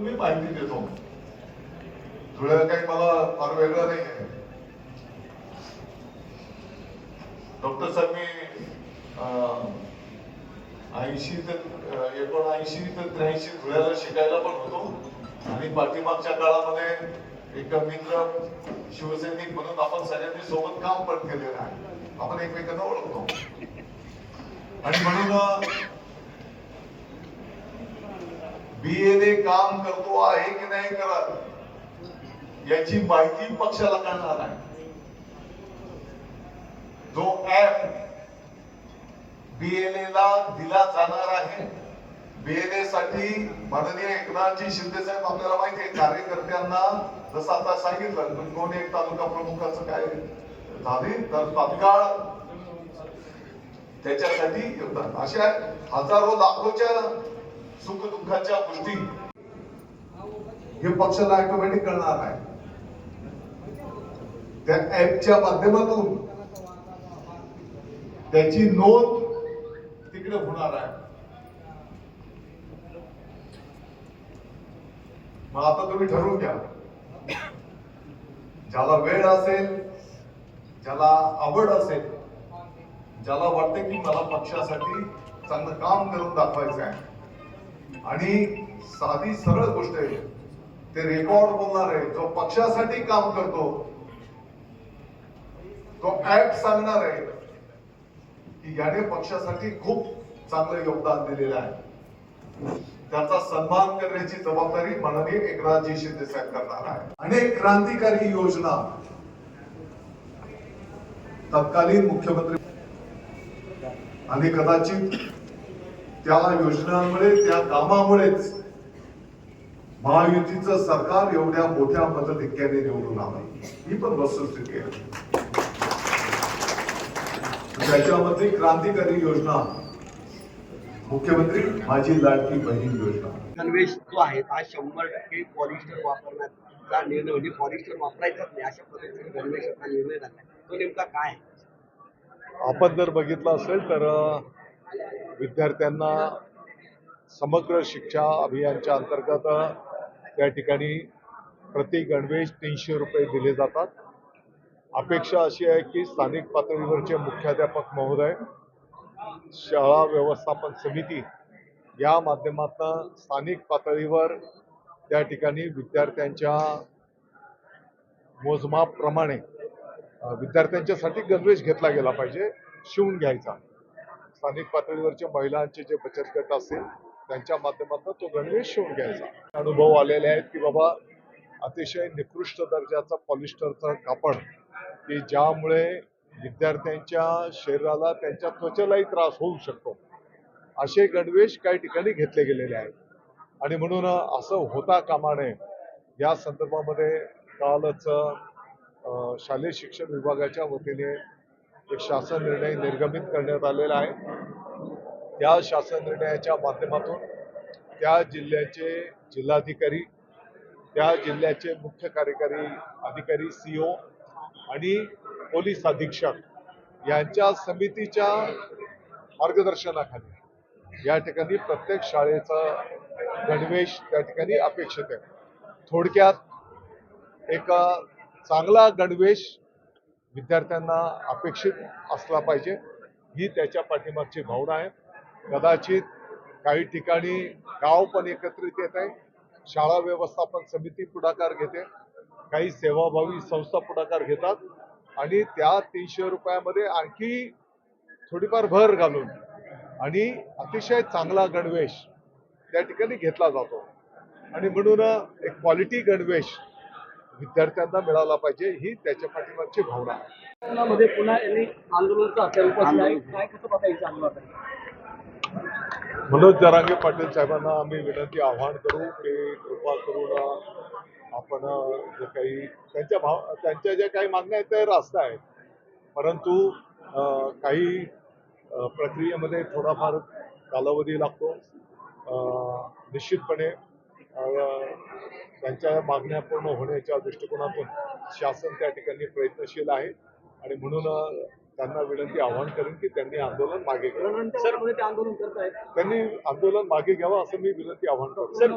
मी माहिती देतो. धुळ्यात काही मला फार वेगळं नाही आहे. डॉक्टर साहेब मी 80 ते 79 ते 83 धुळ्याला शिकायला पण होतो आणि पाठीमागच्या काळामध्ये एक मित्र शिवसैनिक म्हणून आपण सगळ्यांनी सोबत काम पण केलेलं आहे. आपण एकमेकांना ओळखतो आणि म्हणून बीएलए काम करतो आहे की नाही करत याची माहिती पक्षाला कळणार आहे. जो ऍप बीएलए ला दिला जाणार आहे, बीएलए साठी माननीय एकनाथजी शिंदे साहेब आपल्याला माहिती आहे कार्यकर्त्यांना जसं आता सांगितलं कोण एक तालुका प्रमुखाचं काय झाले तर तात्काळ त्याच्यासाठी योगदान अशा हजारो लाखोच्या सुख दुःखाच्या गोष्टी हे पक्षाला ऑटोमॅटिक करणार आहे. त्या ऍपच्या माध्यमातून त्याची नोंद तिकडे होणार आहे. मग आता तुम्ही ठरवून घ्या, ज्याला वेळ असेल, ज्याला आवड असेल, ज्याला वाटते की मला पक्षासाठी चांगलं काम करून दाखवायचं आहे आणि साधी सरळ गोष्ट आहे, ते रेकॉर्ड बोलणार आहे. जो पक्षासाठी काम करतो तो ऍप सांगणार आहे की याने पक्षासाठी खूप चांगलं योगदान दिलेलं आहे. त्याचा सन्मान करण्याची जबाबदारी माननीय एकनाथजी शिंदे साहेब करणार आहे. अनेक क्रांतिकारी योजना तत्कालीन मुख्यमंत्री आणि कदाचित त्या योजनांमुळे त्या कामामुळेच महायुतीचं सरकार एवढ्या मोठ्या मताधिक्याने निवडून आलं. ही पण वस्तुस्थिती आहे. त्याच्यामधली क्रांतिकारी योजना मुख्यमंत्री माझी लाडकी बहीण योजना. गणवेश जो आहे हा 100% पॉलिस्टर वापरण्याचा निर्णय म्हणजे पॉलिस्टर वापरायचाच नाही अशा पद्धतीने गणवेशाचा निर्णय झाला. तो नेमका काय आहे? आपण जर बघितलं असेल तर विद्यार्थ्यांना समग्र शिक्षा अभियानच्या अंतर्गत त्या ठिकाणी प्रति गणवेश 300 रुपये दिले जातात. अपेक्षा अशी आहे की स्थानिक पातळीवरचे मुख्याध्यापक महोदय, शाळा व्यवस्थापन समिती या माध्यमातून स्थानिक पातळीवर त्या ठिकाणी विद्यार्थ्यांच्या मोजमापप्रमाणे विद्यार्थ्यांच्यासाठी गणवेश घेतला गेला पाहिजे, शिवून घ्यायचा. स्थानिक पातळीवरच्या महिलांचे जे बचत गट असतील त्यांच्या माध्यमातून तो गणवेश शिवून घ्यायचा. अनुभव आलेले आहेत की बाबा अतिशय निकृष्ट दर्जाचा पॉलिस्टरचा कापड की ज्यामुळे विद्यार्थ्यांच्या शरीराला त्यांच्या त्वचेलाही त्रास होऊ शकतो, असे गणवेश काही ठिकाणी घेतले गेलेले आहेत. आणि म्हणून असं होता कामा नये या संदर्भामध्ये कालच शालेय शिक्षण विभागाच्या वतीने एक शासन निर्णय निर्गमित करण्यात आलेला आहे. त्या शासन निर्णयाच्या माध्यमातून त्या जिल्ह्याचे जिल्हाधिकारी, त्या जिल्ह्याचे मुख्य कार्यकारी अधिकारी सीओ आणि पोलीस अधीक्षक यांच्या समितीच्या मार्गदर्शनाखाली या ठिकाणी प्रत्येक शाळेचा गणवेश त्या ठिकाणी अपेक्षित आहे. थोडक्यात एक चांगला गणवेश विद्यार्थ्यांना अपेक्षित असला पाहिजे, ही त्याच्या पाठीमागची भावना आहे. कदाचित काही ठिकाणी गाव पण एकत्रित येत आहे, शाळा व्यवस्थापन समिती पुढाकार घेते, काही सेवाभावी संस्था पुढाकार घेतात आणि त्या 300 रुपयामध्ये आणखी थोडीफार भर घालून आणि अतिशय चांगला गणवेश त्या ठिकाणी घेतला जातो. आणि म्हणून एक क्वालिटी गणवेश विद्यार्थ्यांना मिळाला पाहिजे, ही त्याच्या पाठीमागची भावना आहे. मध्ये पुन्हा यांनी आंदोलनाचा हत्यार उपसला आहे. काय कसं बघायचं आंदोलन? मनोज जरांगे पाटील साहेबांना आम्ही विनंती आवाहन करू की कृपा करून आपण जे काही त्यांच्या ज्या काही मागण्या आहेत त्या रास्त आहेत, परंतु काही प्रक्रियेमध्ये थोडाफार कालावधी लागतो. निश्चितपणे त्यांच्या मागण्या पूर्ण होण्याच्या दृष्टिकोनातून शासन त्या ठिकाणी प्रयत्नशील आहे आणि म्हणून त्यांना विनंती आवाहन करेन की त्यांनी आंदोलन मागे घ्यावं. सर, ते आंदोलन करतायत, त्यांनी आंदोलन मागे घ्यावं असं मी विनंती आवाहन करतो.